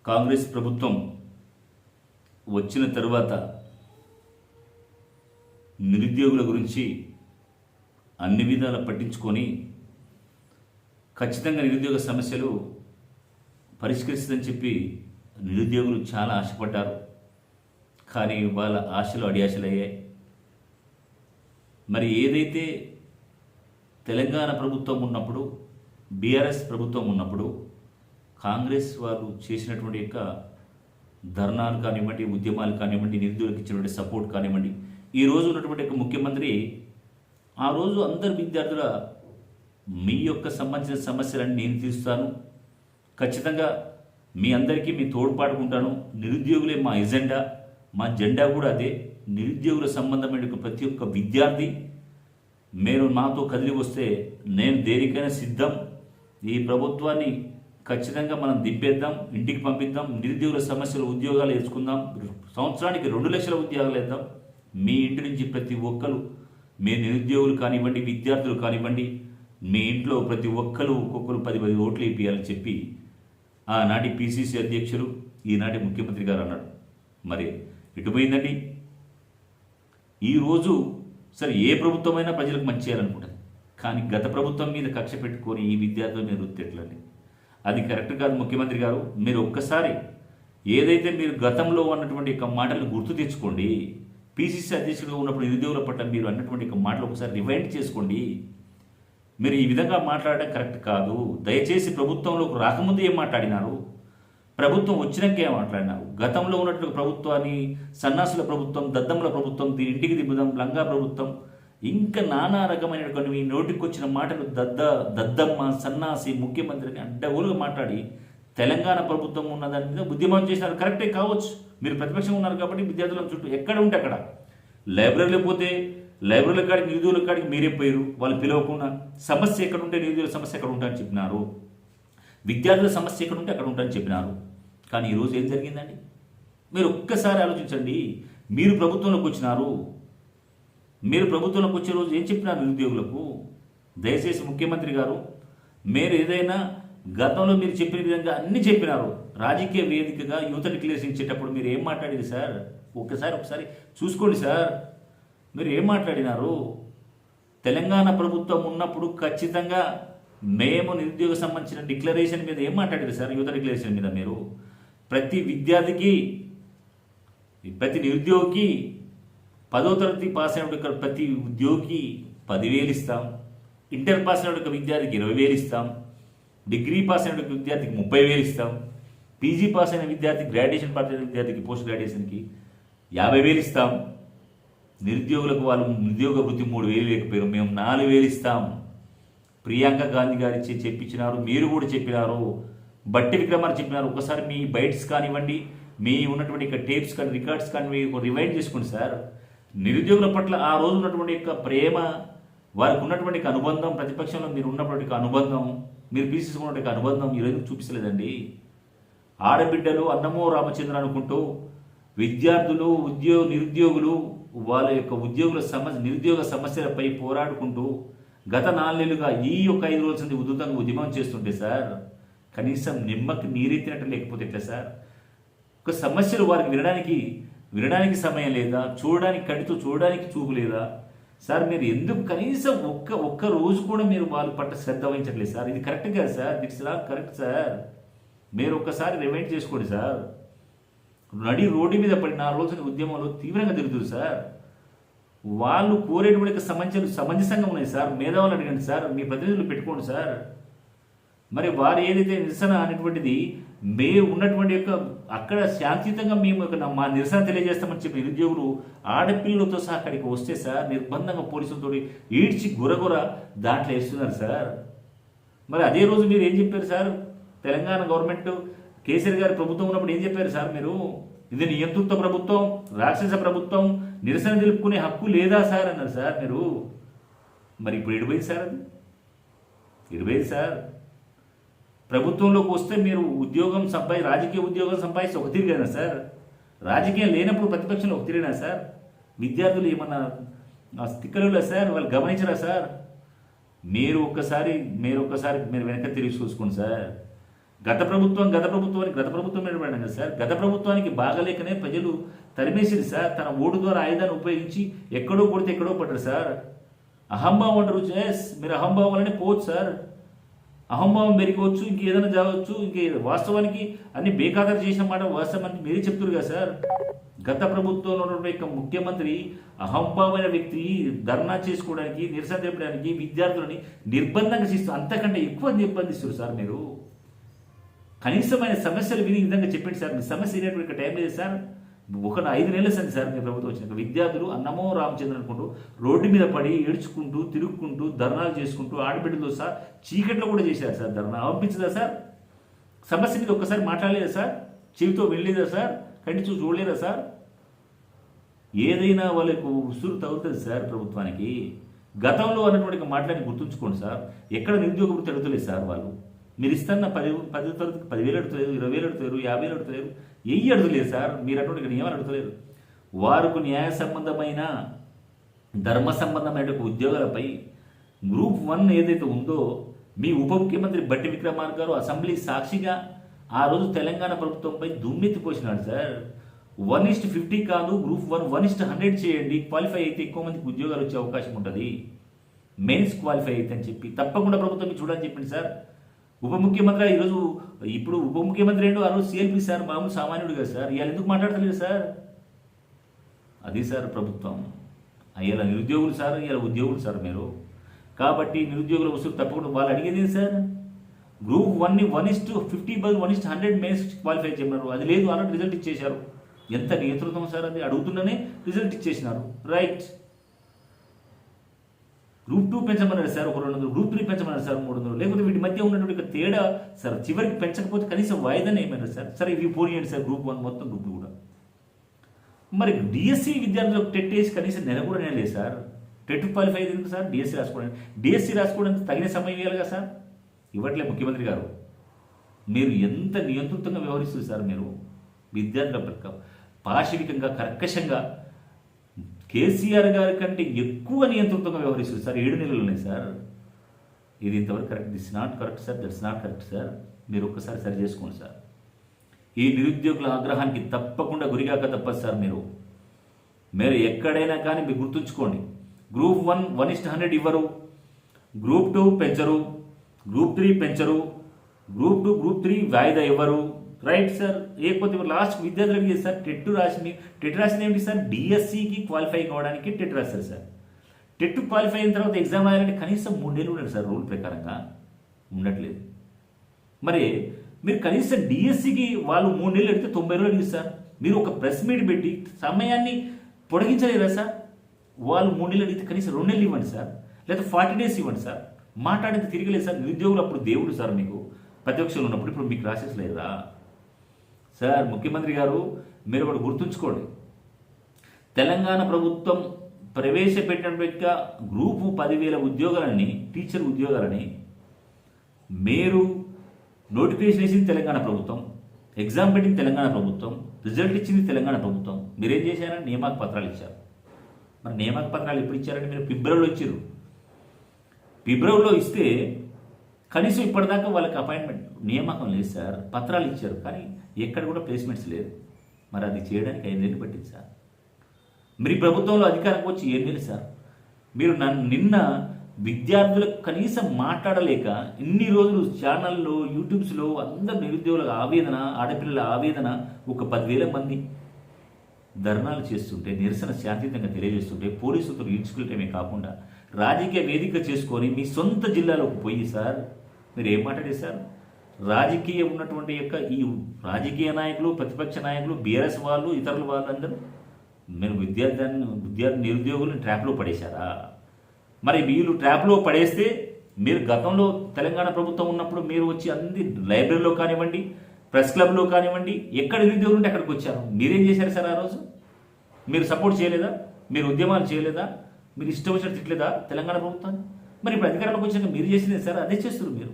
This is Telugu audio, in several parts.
కాంగ్రెస్ ప్రభుత్వం వచ్చిన తరువాత నిరుద్యోగుల గురించి అన్ని విధాలా పట్టించుకొని ఖచ్చితంగా నిరుద్యోగ సమస్యలు పరిష్కరిస్తుందని చెప్పి నిరుద్యోగులు చాలా ఆశపడ్డారు. కానీ వాళ్ళ ఆశలు అడియాశలయ్యాయి. మరి ఏదైతే తెలంగాణ ప్రభుత్వం ఉన్నప్పుడు, బీఆర్ఎస్ ప్రభుత్వం ఉన్నప్పుడు కాంగ్రెస్ వారు చేసినటువంటి యొక్క ధర్నాలు కానివ్వండి, ఉద్యమాలు కానివ్వండి, నిరుద్యోగులకు ఇచ్చినటువంటి సపోర్ట్ కానివ్వండి, ఈరోజు ఉన్నటువంటి యొక్క ముఖ్యమంత్రి ఆ రోజు అందరు విద్యార్థుల మీ యొక్క సంబంధించిన సమస్యలన్నీ నేను తీరుస్తాను, ఖచ్చితంగా మీ అందరికీ మీ తోడ్పాటుకుంటాను, నిరుద్యోగులే మా ఎజెండా, మా జెండా కూడా అదే, నిరుద్యోగుల సంబంధమైన ప్రతి ఒక్క విద్యార్థి మీరు నాతో కదిలి వస్తే నేను దేనికైనా సిద్ధం, ఈ ప్రభుత్వాన్ని ఖచ్చితంగా మనం దింపేద్దాం, ఇంటికి పంపిద్దాం, నిరుద్యోగుల సమస్యలు ఉద్యోగాలు వేసుకుందాం, సంవత్సరానికి 2 లక్షల ఉద్యోగాలు వేద్దాం, మీ ఇంటి నుంచి ప్రతి ఒక్కరు మీ నిరుద్యోగులు కానివ్వండి, విద్యార్థులు కానివ్వండి, మీ ఇంట్లో ప్రతి ఒక్కరు ఒక్కొక్కరు 10 ఓట్లు వేయాలని చెప్పి ఆనాటి పిసిసి అధ్యక్షులు ఈనాటి ముఖ్యమంత్రి గారు అన్నాడు. మరి ఎటుపోయిందండి? ఈరోజు సరే ఏ ప్రభుత్వమైనా ప్రజలకు మంచి చేయాలనుకుంటుంది, కానీ గత ప్రభుత్వం మీద కక్ష పెట్టుకొని ఈ విద్యార్థుల మీద వృత్తిట్లండి, అది కరెక్ట్ కాదు. ముఖ్యమంత్రి గారు, మీరు ఒక్కసారి ఏదైతే మీరు గతంలో ఉన్నటువంటి యొక్క మాటలు గుర్తు తెచ్చుకోండి. పిసిసి అధ్యక్షుడిగా ఉన్నప్పుడు నిరుద్యోగుల పట్ల మీరు అన్నటువంటి యొక్క మాటలు ఒకసారి రివైండ్ చేసుకోండి. మీరు ఈ విధంగా మాట్లాడడం కరెక్ట్ కాదు. దయచేసి ప్రభుత్వంలోకి రాకముందు ఏం మాట్లాడినారు, ప్రభుత్వం వచ్చినాక ఏం మాట్లాడినారు? గతంలో ఉన్నటువంటి ప్రభుత్వాన్ని సన్నాసుల ప్రభుత్వం, దద్దమ్మల ప్రభుత్వం, దీని ఇంటికి దిబ్బుదాం, లంగా ప్రభుత్వం, ఇంకా నానా రకమైనటువంటి మీ నోటికి వచ్చిన మాటలు దద్దమ్మ, సన్నాసి, ముఖ్యమంత్రిని అడ్డగోలుగా మాట్లాడి తెలంగాణ ప్రభుత్వం ఉన్న దాని మీద ఉద్యమం చేసినారు. కరెక్టే కావచ్చు, మీరు ప్రతిపక్షంగా ఉన్నారు కాబట్టి విద్యార్థుల చుట్టూ ఎక్కడ ఉంటే అక్కడ లైబ్రరీలో పోతే లైబ్రరీల కాడికి, నిరుద్యోగుల కాడికి మీరే పోయారు, వాళ్ళు పిలవకుండా. సమస్య ఎక్కడ ఉంటే నిరుద్యోగుల సమస్య ఎక్కడ ఉంటాయని చెప్పినారు, విద్యార్థుల సమస్య ఎక్కడ ఉంటే అక్కడ ఉంటాయని చెప్పినారు. కానీ ఈరోజు ఏం జరిగిందండి? మీరు ఒక్కసారి ఆలోచించండి. మీరు ప్రభుత్వంలోకి వచ్చినారు, మీరు ప్రభుత్వంలోకి వచ్చే రోజు ఏం చెప్పినారు నిరుద్యోగులకు? దయచేసి ముఖ్యమంత్రి గారు, మీరు ఏదైనా గతంలో మీరు చెప్పిన విధంగా అన్ని చెప్పినారు. రాజకీయ వేదికగా యువత డిక్లరేషన్ ఇచ్చేటప్పుడు మీరు ఏం మాట్లాడేది సార్? ఒకసారి చూసుకోండి సార్, మీరు ఏం మాట్లాడినారు? తెలంగాణ ప్రభుత్వం ఉన్నప్పుడు ఖచ్చితంగా మేము నిరుద్యోగ సంబంధించిన డిక్లరేషన్ మీద ఏం మాట్లాడారు సార్? యువత డిక్లరేషన్ మీద మీరు ప్రతి విద్యార్థికి, ప్రతి నిరుద్యోగికి, 10వ తరగతి పాస్ అయిన ప్రతి ఉద్యోగికి 10,000 ఇస్తాం, ఇంటర్ పాస్ అయిన విద్యార్థికి 20,000 ఇస్తాం, డిగ్రీ పాస్ అయిన విద్యార్థికి 30,000 ఇస్తాం, పీజీ పాస్ అయిన విద్యార్థికి, గ్రాడ్యుయేషన్ పాస్ అయిన విద్యార్థికి, పోస్ట్ గ్రాడ్యుయేషన్కి 50,000 ఇస్తాం. నిరుద్యోగులకు వాళ్ళు నిరుద్యోగ వృత్తి 3,000 లేకపోయారు, మేము 4,000 ఇస్తాం. ప్రియాంక గాంధీ గారు చెప్పించినారు, మీరు కూడా చెప్పినారు, బట్టి విక్రమార్క చెప్పినారు. ఒకసారి మీ బైట్స్ కానివ్వండి, మీ ఉన్నటువంటి టేప్స్ కానీ, రికార్డ్స్ కానీ రివైండ్ చేసుకోండి సార్. నిరుద్యోగుల పట్ల ఆ రోజు ఉన్నటువంటి యొక్క ప్రేమ, వారికి ఉన్నటువంటి అనుబంధం, ప్రతిపక్షంలో మీరు ఉన్నటువంటి అనుబంధం, మీరు పీసీసుకున్నటువంటి అనుబంధం ఈరోజు చూపించలేదండి. ఆడబిడ్డలు అన్నమో రామచంద్ర అనుకుంటూ విద్యార్థులు, నిరుద్యోగులు వాళ్ళ యొక్క నిరుద్యోగ సమస్యలపై పోరాడుకుంటూ గత 4 నెలలుగా ఈ యొక్క 5 రోజుల ఉధృతంగా ఉద్యమం చేస్తుంటే సార్, కనీసం నిమ్మకి నీరెత్తినట్టు లేకపోతే ఎట్లా సార్? ఒక సమస్యలు వారికి వినడానికి సమయం లేదా? కంటితో చూడడానికి చూపు లేదా సార్? మీరు ఎందుకు కనీసం ఒక్క రోజు కూడా మీరు వాళ్ళ పట్ల శ్రద్ధ వహించట్లేదు సార్? ఇది కరెక్ట్ కాదు sir, it's not correct sir. మీరు ఒక్కసారి రిమైండ్ చేసుకోండి సార్. రోడ్డు మీద పడి 4 రోజుల ఉద్యమంలో తీవ్రంగా తిరుగుతుంది సార్. వాళ్ళు కోరేటువంటి సమస్యలు సమంజసంగా ఉన్నాయి సార్. మేధావులు అడగండి సార్, మీ ప్రతినిధులు పెట్టుకోండి సార్. మరి వారు ఏదైతే నిరసన అనేటువంటిది ఉన్నటువంటి యొక్క అక్కడ శాంతియుతంగా మేము మా నిరసన తెలియజేస్తామని చెప్పి నిరుద్యోగులు ఆడపిల్లలతో సహా అక్కడికి వస్తే సార్, నిర్బంధంగా పోలీసులతో ఈడ్చి గురగుర దాంట్లో వేస్తున్నారు సార్. మరి అదే రోజు మీరు ఏం చెప్పారు సార్? తెలంగాణ గవర్నమెంట్ కేసీఆర్ గారి ప్రభుత్వం ఉన్నప్పుడు ఏం చెప్పారు సార్ మీరు? ఇది నియంతృత్వ ప్రభుత్వం, రాక్షస ప్రభుత్వం, నిరసన తెలుపుకునే హక్కు లేదా సార్ అన్నారు సార్ మీరు. మరి ఇప్పుడు ఎడిపోయింది సార్, అది ఎడిపోయింది సార్. ప్రభుత్వంలోకి వస్తే మీరు రాజకీయ ఉద్యోగం సంపాదిస్తే ఒక తిరిగేనా సార్? రాజకీయం లేనప్పుడు ప్రతిపక్షంలో ఒక తిరిగినా సార్? విద్యార్థులు ఏమన్నా తిక్కలులా సార్? వాళ్ళు గమనించరా సార్? మీరు ఒక్కసారి మీరు వెనక తిరిగి చూసుకోండి సార్. గత ప్రభుత్వం గత ప్రభుత్వం నిలబడిన కదా సార్. గత ప్రభుత్వానికి బాగలేకనే ప్రజలు తరిమేసింది సార్. తన ఓటు ద్వారా ఆయుధాన్ని ఉపయోగించి ఎక్కడో కొడితే ఎక్కడో పడ్డారు సార్. అహంభావం అంటారు. మీరు అహంభావం వల్లనే పోవచ్చు సార్. అహంభావం పెరిగవచ్చు, ఇంకేదైనా జరగవచ్చు. వాస్తవానికి అన్ని బేఖాతరు చేసిన మాట వాస్తవానికి మీరే చెప్తారు కదా సార్. గత ప్రభుత్వంలో ఉన్నటువంటి ముఖ్యమంత్రి అహంభావమైన వ్యక్తి ధర్నా చేసుకోవడానికి, నిరసన తెలపడానికి విద్యార్థులని నిర్బంధంగా చేస్తారు. అంతకంటే ఎక్కువ నిర్బంధిస్తారు సార్. మీరు కనీసమైన సమస్యలు విని ఈ విధంగా చెప్పండి సార్. మీ సమస్య వినేటువంటి టైం లేదు సార్. 5 నెలల సంది సార్ మీ ప్రభుత్వం వచ్చినాక విద్యార్థులు అన్నమో రామచంద్ర అనుకుంటూ రోడ్డు మీద పడి ఏడ్చుకుంటూ తిరుగుకుంటూ ధర్నాలు చేసుకుంటూ ఆడబిడ్డలు సార్ చీకట్లో కూడా చేశారు సార్ ధర్నా. అనిపించదా సార్? సమస్య మీద ఒక్కసారి మాట్లాడలేదా సార్? చెవితో వెళ్ళలేదా సార్? కంటి చూసి చూడలేదా సార్? ఏదైనా వాళ్ళకు ఉసురు తగులుతుంది సార్ ప్రభుత్వానికి. గతంలో అన్నటువంటి మాటలని గుర్తుంచుకోండి సార్. ఎక్కడ నిరుద్యోగ వృత్తి అడుగుతలేదు సార్ వాళ్ళు. మీరు ఇస్తున్న 10,000 అడుగుతలేరు, 20,000 అడుగుతలేరు, 50,000 అడుగుతలేరు, 1000 అడుగుతలేదు సార్. మీరు అటువంటి ఇక్కడ ఏమని అడుగుతలేరు. వారికి న్యాయ సంబంధమైన ధర్మ సంబంధమైన ఉద్యోగాలపై గ్రూప్ 1 ఏదైతే ఉందో మీ ఉప ముఖ్యమంత్రి బట్టి విక్రమార్క గారు అసెంబ్లీ సాక్షిగా ఆ రోజు తెలంగాణ ప్రభుత్వంపై దుమ్మెత్తిపోసినాడు సార్. 1:50 కాదు, గ్రూప్ 1 1:100 చేయండి. క్వాలిఫై అయితే ఎక్కువ మందికి ఉద్యోగాలు వచ్చే అవకాశం ఉంటుంది, మెయిన్స్ క్వాలిఫై అయితే అని చెప్పి తప్పకుండా ప్రభుత్వం చూడాలని చెప్పింది సార్. ఉప ముఖ్యమంత్రి ఈరోజు ఇప్పుడు ఉప ముఖ్యమంత్రి ఏంటో ఆ రోజు సిఎల్పి సార్ మామూలు సామాన్యుడు కదా సార్. ఇవాళ ఎందుకు మాట్లాడతలేదు సార్? అది సార్ ప్రభుత్వం. ఇవాళ నిరుద్యోగులు సార్, ఇవాళ ఉద్యోగులు సార్ మీరు. కాబట్టి నిరుద్యోగుల వసూలు తప్పకుండా వాళ్ళు అడిగేది సార్. గ్రూప్ 1ని 1:50 బదులు 1:100 మెయిన్స్ క్వాలిఫై చేయమన్నారు. అది లేదు, ఆల్రెడీ రిజల్ట్ ఇచ్చేశారు. ఎంత నేతృత్వం సార్ అది. అడుగుతుండనే రిజల్ట్ ఇచ్చేసినారు. రైట్. గ్రూప్ 2 పెంచమన్నారు సార్ 200, గ్రూప్ 3 పెంచమన్నారు సార్ 300. లేకపోతే వీటి మధ్య ఉన్నటువంటి తేడా సార్ చివరికి పెంచకపోతే కనీసం వాయిదానే ఏమన్నారు సార్. సరే ఇవి పోనీయండి సార్ గ్రూప్ 1 మొత్తం, గ్రూప్ 2 కూడా. మరి డిఎస్సి విద్యార్థులకు టెట్ వేసి కనీసం నెల కూడా లేదు సార్. టెట్ క్వాలిఫై అయ్యేది ఎందుకు సార్? డిఎస్సి రాసుకోవడానికి. డిఎస్సి రాసుకోవడానికి తగిన సమయం ఇవ్వాలి కదా సార్. ఇవ్వట్లే ముఖ్యమంత్రి గారు. మీరు ఎంత నియంత్రితంగా వ్యవహరిస్తుంది సార్ మీరు విద్యార్థుల పాశవికంగా కర్కశంగా. కేసీఆర్ గారి కంటే ఎక్కువ నియంత్రితంగా వ్యవహరిస్తుంది సార్. 7 నెలలున్నాయి సార్. ఇది ఇంతవరకు correct. This not correct sir. That's not correct sir. మీరు ఒక్కసారి సరి చేసుకోండి సార్. ఈ నిరుద్యోగుల ఆగ్రహానికి తప్పకుండా గురిగాక తప్పదు సార్. మీరు ఎక్కడైనా కానీ మీరు గుర్తుంచుకోండి. గ్రూప్ 1 1:100 ఇవ్వరు, గ్రూప్ 2 పెంచరు, గ్రూప్ 3 పెంచరు, గ్రూప్ 2 గ్రూప్ 3 వాయిదా ఇవ్వరు. Right sir. లేకపోతే లాస్ట్ విద్యార్థులు అడిగేది సార్ టెట్ రాసింది ఏమిటి సార్? డిఎస్సికి క్వాలిఫై కావడానికి టెట్ రాశారు సార్. టెట్ క్వాలిఫై అయిన తర్వాత ఎగ్జామ్ రాయాలంటే కనీసం 3 నెలలు ఉండాలి సార్. రూల్ ప్రకారంగా ఉండట్లేదు. మరి మీరు కనీసం డిఎస్సికి వాళ్ళు 3 నెలలు అడిగితే 90 రోజులు అడిగింది సార్. మీరు ఒక ప్రెస్ మీట్ పెట్టి సమయాన్ని పొడిగించలేరా సార్? వాళ్ళు 3 నెలలు అడిగితే కనీసం 2 నెలలు ఇవ్వండి సార్, లేదా 40 డేస్ ఇవ్వండి సార్. మాట్లాడితే తిరగలేదు సార్. నిరుద్యోగులు అప్పుడు దేవుడు సార్ మీకు ప్రతిపక్షంలో ఉన్నప్పుడు. ఇప్పుడు మీకు రాసేస్ లేదా సార్? ముఖ్యమంత్రి గారు మీరు ఒకటి గుర్తుంచుకోండి. తెలంగాణ ప్రభుత్వం ప్రవేశపెట్టినట్టుగా గ్రూపు 10,000 ఉద్యోగాలని, టీచర్ ఉద్యోగాలని మీరు నోటిఫికేషన్ వేసింది తెలంగాణ ప్రభుత్వం, ఎగ్జామ్ పెట్టింది తెలంగాణ ప్రభుత్వం, రిజల్ట్ ఇచ్చింది తెలంగాణ ప్రభుత్వం. మీరేం చేశారని నియామక పత్రాలు ఇచ్చారు. మరి నియామక పత్రాలు ఎప్పుడు ఇచ్చారంటే మీరు ఫిబ్రవరిలో ఇచ్చారు. ఫిబ్రవరిలో ఇస్తే కనీసం ఇప్పటిదాకా వాళ్ళకి అపాయింట్మెంట్ నియామకం లేదు సార్. పత్రాలు ఇచ్చారు కానీ ఎక్కడ కూడా ప్లేస్మెంట్స్ లేదు. మరి అది చేయడానికి 5 నెలలు పట్టింది సార్. మీరు ప్రభుత్వంలో అధికారంకి వచ్చి 7 నెలలు సార్. మీరు నిన్న విద్యార్థులకు కనీసం మాట్లాడలేక ఇన్ని రోజులు ఛానల్లో యూట్యూబ్స్లో అందరు నిరుద్యోగుల ఆవేదన, ఆడపిల్లల ఆవేదన, ఒక 10,000 మంది ధర్నాలు చేస్తుంటే, నిరసన శాంతియుతంగా తెలియజేస్తుంటే పోలీసులతో ఈడ్చుకెళ్ళటమే కాకుండా రాజకీయ వేదిక చేసుకొని మీ సొంత జిల్లాలోకి పోయి సార్ మీరు ఏం మాట్లాడారు సార్? రాజకీయం ఉన్నటువంటి ఈ రాజకీయ నాయకులు, ప్రతిపక్ష నాయకులు, బీఆర్ఎస్ వాళ్ళు, ఇతరుల వాళ్ళందరూ మీరు నిరుద్యోగులను ట్రాప్లో పడేశారా? మరి వీళ్ళు ట్రాప్లో పడేస్తే మీరు గతంలో తెలంగాణ ప్రభుత్వం ఉన్నప్పుడు మీరు వచ్చి అన్ని లైబ్రరీలో కానివ్వండి, ప్రెస్ క్లబ్లో కానివ్వండి, ఎక్కడ నిరుద్యోగులు ఉంటే అక్కడికి వచ్చారు. మీరేం చేశారు సార్ ఆ రోజు? మీరు సపోర్ట్ చేయలేదా? మీరు ఉద్యమాలు చేయలేదా? మీరు ఇష్టం వచ్చినట్టు తిట్టలేదా తెలంగాణ ప్రభుత్వాన్ని? మరి ఇప్పుడు అధికారంలోకి వచ్చాక మీరు చేసిందే సార్ అదే చేస్తారు. మీరు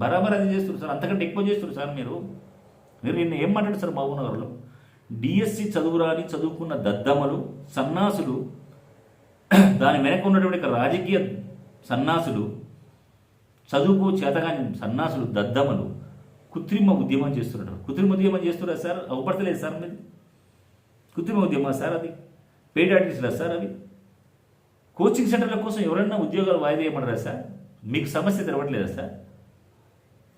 బరాబర్ అదే చేస్తారు సార్. అంతకంటే ఎక్కువ చేస్తారు సార్ మీరు. నిన్న ఏం మాట్లాడారు సార్ మహబూబ్నగర్లో? డిఎస్సి చదువురాని చదువుకున్న దద్దమ్మలు, సన్నాసులు, దాని వెనక ఉన్నటువంటి రాజకీయ సన్నాసులు, చదువుకు చేతగాని సన్నాసులు, దద్దమ్మలు కృత్రిమ ఉద్యమం చేస్తున్నారు. కృత్రిమ ఉద్యమం చేస్తున్నారా సార్? అవపడతలేదు సార్ మీరు. కృత్రిమ ఉద్యమం సార్ అది? పెయిడ్ ఆర్టిస్టులా సార్ అవి? కోచింగ్ సెంటర్ల కోసం ఎవరైనా ఉద్యోగాలు వాయిదా వేయమన్నారా సార్? మీకు సమస్య తెరవట్లేదా సార్?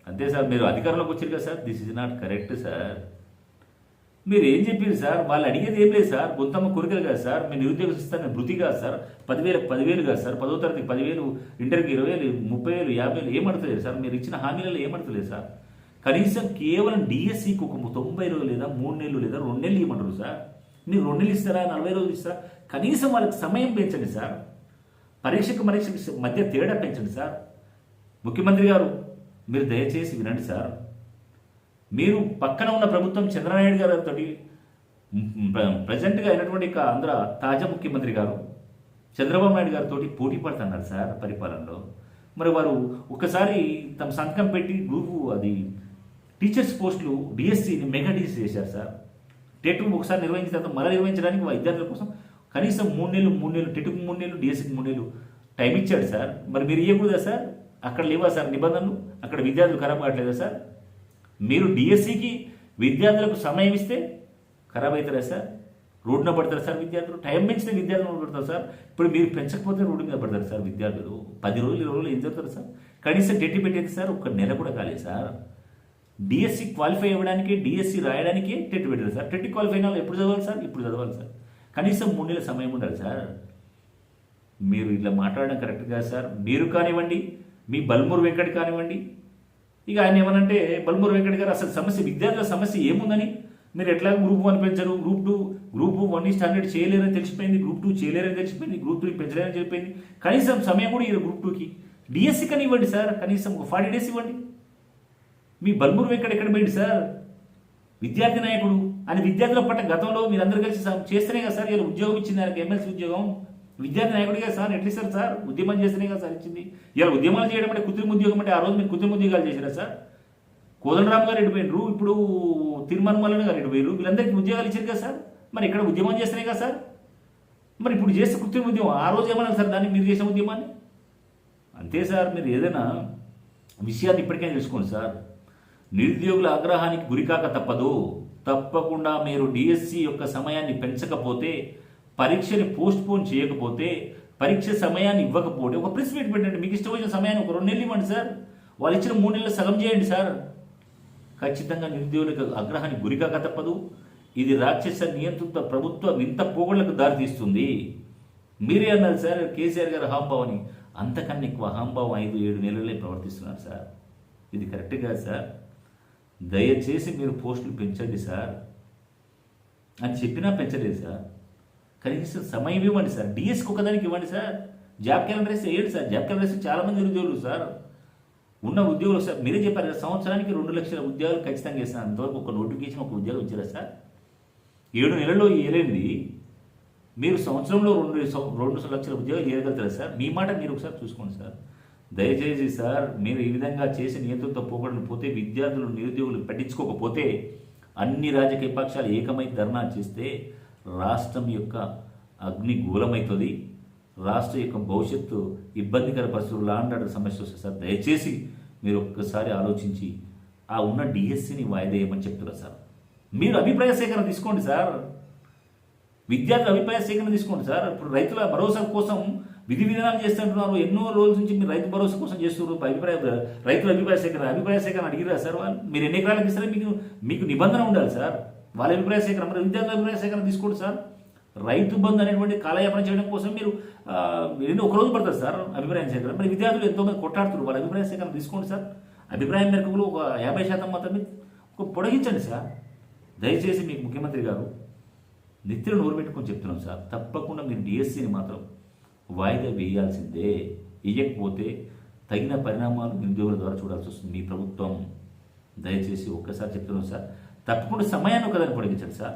అంతే సార్, మీరు అధికారంలోకి వచ్చారు కదా sir. This is not correct sir. మీరు ఏం చెప్పారు సార్? వాళ్ళు అడిగేది ఏం లేదు సార్. గొంతమ్మ కోరికలు కాదు సార్. మీరు నిరుద్యోగ ఇస్తాను బృతి కాదు సార్. 10,000 కాదు సార్. 10వ తరగతికి 10,000, ఇంటర్కి 20,000, 30,000, 50,000 ఏమడతలేదు సార్. మీరు ఇచ్చిన హామీలలో ఏమడతలేదు సార్. కనీసం కేవలం డిఎస్సికి ఒక 90 రోజులు లేదా 3 నెలలు లేదా 2 నెలలు ఇవ్వమంటారు సార్. మీరు 2 నెలలు ఇస్తారా, 40 రోజులు ఇస్తారా? కనీసం వాళ్ళకి సమయం పెంచండి సార్. పరీక్షకు మధ్య తేడా పెంచండి సార్. ముఖ్యమంత్రి గారు, మీరు దయచేసి వినండి సార్. మీరు పక్కన ఉన్న ప్రభుత్వం చంద్రబాబు గారితో ప్రజెంట్గా అయినటువంటి ఆంధ్ర తాజా ముఖ్యమంత్రి గారు చంద్రబాబు నాయుడు గారితో పోటీ పడుతున్నారు సార్ పరిపాలనలో. మరి వారు ఒకసారి తమ సంతకం పెట్టి గ్రూపు అది టీచర్స్ పోస్టులు డిఎస్సిని మెగా డిఎస్సి చేశారు సార్. టెట్ ఒకసారి నిర్వహించిన తర్వాత మళ్ళీ నిర్వహించడానికి విద్యార్థుల కోసం కనీసం 3 నెలలు టెట్కు 3 నెలలు, డిఎస్సికి 3 నెలలు టైం ఇచ్చాడు సార్. మరి మీరు ఇవ్వకూడదా సార్? అక్కడ లేవా సార్ నిబంధనలు? అక్కడ విద్యార్థులు ఖరాబ్ కావట్లేదా సార్? మీరు డిఎస్సికి విద్యార్థులకు సమయం ఇస్తే ఖరాబ్ అవుతారా సార్? రోడ్డున పడతారు సార్ విద్యార్థులు. టైం పెంచిన విద్యార్థులు పడతారు సార్. ఇప్పుడు మీరు పెంచకపోతే రోడ్డు మీద పడతారు సార్ విద్యార్థులు. 10 రోజులు 20 రోజులు ఏం చదువుతారు సార్? కనీసం టెట్ పెట్టేది సార్ 1 నెల కూడా కాలేదు సార్. డిఎస్సి క్వాలిఫై అవ్వడానికి, డిఎస్సి రాయడానికి టెట్ పెట్టారు సార్. టెట్ క్వాలిఫై అయిన వాళ్ళు ఎప్పుడు చదవాలి సార్? ఇప్పుడు చదవాలి సార్. కనీసం 3 నెలల సమయం ఉండాలి సార్. మీరు ఇట్లా మాట్లాడడం కరెక్ట్ కాదు సార్. మీరు కానివ్వండి, మీ బల్మూరు వెంకట్ కానివ్వండి, ఇక ఆయన ఏమనంటే బల్మూరు వెంకట్ గారు అసలు సమస్య విద్యార్థుల సమస్య ఏముందని మీరు ఎట్లా గ్రూప్ 1 పెంచరు, గ్రూప్ 1:100 చేయలేరని తెలిసిపోయింది, గ్రూప్ 2 చేయలేరని తెలిసిపోయింది, గ్రూప్ 3 పెంచలేరని తెలిపోయింది. కనీసం సమయం కూడా ఇవ్వరు గ్రూప్ 2కి. డిఎస్సి కానీ ఇవ్వండి సార్, కనీసం ఒక 40 డేస్ ఇవ్వండి. మీ బల్మూరు వెంకట్ ఎక్కడ పోయింది సార్? విద్యార్థి నాయకుడు అని విద్యార్థుల పట్ల గతంలో మీరందరూ కలిసి చేస్తేనే కదా సార్ ఇలా ఉద్యోగం ఇచ్చింది ఆయనకి, ఎమ్మెల్సీ ఉద్యోగం. విద్యార్థి నాయకుడిగా సార్ ఎట్లా ఇస్తారు సార్? ఉద్యమం చేస్తేనే కదా సార్ ఇచ్చింది. ఇలా ఉద్యమాలు చేయడం అంటే కృత్రిమ ఉద్యోగం అంటే ఆ రోజు మీరు కృత్రిమ ఉద్యోగాలు చేశారా సార్? కోదండరామ్ గారు ఎడిపోయినరు, ఇప్పుడు తిరుమలమల్లని గారు ఎడిపోయారు. వీళ్ళందరికీ ఉద్యోగాలు ఇచ్చారు కదా సార్. మరి ఇక్కడ ఉద్యమం చేస్తేనే కదా సార్. మరి ఇప్పుడు చేస్తే కృత్రిమ ఉద్యమం, ఆ రోజు ఏమన్నారు సార్ దాన్ని మీరు చేసిన ఉద్యమాన్ని? అంతే సార్. మీరు ఏదైనా విషయాన్ని ఇప్పటికైనా తెలుసుకోండి సార్. నిరుద్యోగుల ఆగ్రహానికి గురికాక తప్పదు. తప్పకుండా మీరు డిఎస్సి యొక్క సమయాన్ని పెంచకపోతే, పరీక్షని పోస్ట్ పోన్ చేయకపోతే, పరీక్ష సమయాన్ని ఇవ్వకపోతే ఒక ప్రెస్ మీట్ పెట్టండి. మీకు ఇష్టం వచ్చిన సమయాన్ని ఒక 2 నెలలు ఇవ్వండి సార్. వాళ్ళు ఇచ్చిన 3 నెలలు సగం చేయండి సార్. ఖచ్చితంగా నిరుద్యోగులకు ఆగ్రహానికి గురికాక తప్పదు. ఇది రాక్షస నియంత్రిత ప్రభుత్వ వింత పోగొళ్లకు దారితీస్తుంది. మీరే అన్నారు సార్ కేసీఆర్ గారు అహంభావం అని. అంతకన్నా ఎక్కువ అహంభావం 5-7 నెలలే ప్రవర్తిస్తున్నారు సార్. ఇది కరెక్ట్ కాదు సార్. దయచేసి మీరు పోస్టులు పెంచండి సార్ అని చెప్పినా పెంచలేదు సార్. కనీసం సమయం ఇవ్వండి సార్. డిఎస్కి ఒకదానికి ఇవ్వండి సార్. జాబ్ క్యాలెండర్ వేస్తే వేయండి సార్. జాబ్ క్యాలెండర్ వేస్తే చాలామంది నిరుద్యోగులు సార్ ఉన్న ఉద్యోగులు సార్. మీరే చెప్పారు సంవత్సరానికి 2 లక్షల ఉద్యోగాలు ఖచ్చితంగా ఇస్తాను. అంతవరకు ఒక నోటిఫికేషన్, ఒక ఉద్యోగం ఇచ్చారా సార్? 7 నెలల్లో ఏలేంది మీరు సంవత్సరంలో 2 లక్షల ఉద్యోగాలు చేయగలుగుతారా సార్? మీ మాట మీరు ఒకసారి చూసుకోండి సార్. దయచేసి సార్, మీరు ఈ విధంగా చేసి నియంత్రణతో పోకడని పోతే, విద్యార్థులు నిరుద్యోగులు పట్టించుకోకపోతే, అన్ని రాజకీయ పక్షాలు ఏకమై ధర్నా చేస్తే రాష్ట్రం యొక్క అగ్ని గోళమవుతుంది. రాష్ట్ర యొక్క భవిష్యత్తు ఇబ్బందికర పరిస్థితులు, లా అండ్ ఆర్డర్ సమస్య వస్తుంది సార్. దయచేసి మీరు ఒక్కసారి ఆలోచించి ఆ ఉన్న డిఎస్సిని వాయిదా వేయమని చెప్తున్నారు సార్. మీరు అభిప్రాయ సేకరణ తీసుకోండి సార్. విద్యార్థుల అభిప్రాయ సేకరణ తీసుకోండి సార్. ఇప్పుడు రైతుల భరోసా కోసం విధి విధానాలు చేస్తుంటున్నారు. ఎన్నో రోజుల నుంచి మీరు రైతు భరోసా కోసం చేస్తున్నారు. రైతుల అభిప్రాయ సేకరణ అడిగిరా సార్? వాళ్ళు మీరు ఎన్ని ఎకరాలకు ఇస్తారో మీకు నిబంధన ఉండాలి సార్. వాళ్ళ అభిప్రాయ సేకరణ, మరి విద్యార్థుల అభిప్రాయ సేకరణ తీసుకోండి సార్. రైతు బంధు అనేటువంటి కాలయాపన చేయడం కోసం మీరు ఒక రోజు పడుతుంది సార్ అభిప్రాయం సేకరణ. మరి విద్యార్థులు ఎంతోమంది కొట్టాడుతున్నారు. వాళ్ళ అభిప్రాయ సేకరణ తీసుకోండి సార్. అభిప్రాయం మేరకు ఒక 50% మాత్రమే పొడిగించండి సార్. దయచేసి మీకు ముఖ్యమంత్రి గారు నెత్తిన నోరు పెట్టుకొని చెప్తున్నాం సార్. తప్పకుండా మీరు డిఎస్సిని మాత్రం వాయిదా వేయాల్సిందే. వేయకపోతే తగిన పరిణామాలు నిరుద్యోగుల ద్వారా చూడాల్సి వస్తుంది మీ ప్రభుత్వం. దయచేసి ఒక్కసారి చెప్తున్నాం సార్. తప్పకుండా సమయాన్ని ఒకదాన్ని పొడిగించండి సార్.